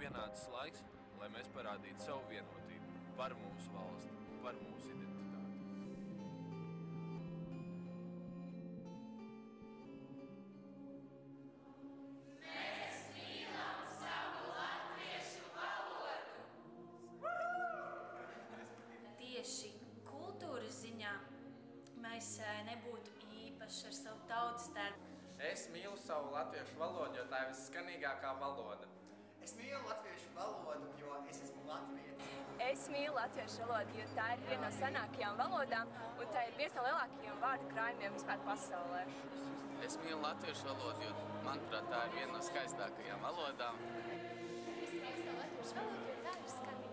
pienācis laiks, lai mēs parādītu savu vienotību par mūsu valsti, par mūsu identitāti. Mēs mīlam savu latviešu valodu! Tieši kultūras ziņā mēs nebūtu īpaši ar savu tautas tērpu. Es mīlu savu latviešu valodu, jo tā ir visskanīgākā valoda. Es mīlu latviešu valodu, jo es esmu latvietis. Es mīlu latviešu valodu, jo tā ir viena no senākajām valodām, un tā ir viens no lielākajiem vārdu krājumiem vispār pasaulē. Es mīlu latviešu valodu, jo, manuprāt, tā ir viena no skaistākajām valodām. Es mīlu savu latviešu valodu, jo tā ir skanīga.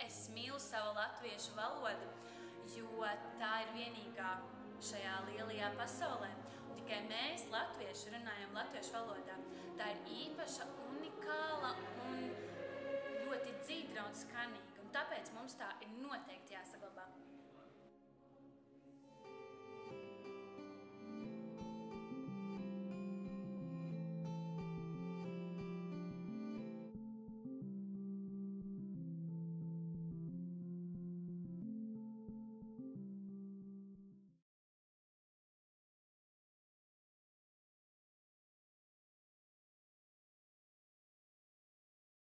Es mīlu savu latviešu valodu, jo tā ir vienīgā šajā lielajā pasaulē. Un tikai mēs, latvieši, runājam latviešu valodā. Tā ir īpaša, unikāla un ļoti dzīdra un skanīga. Un tāpēc mums tā ir noteikti jāsaglabā.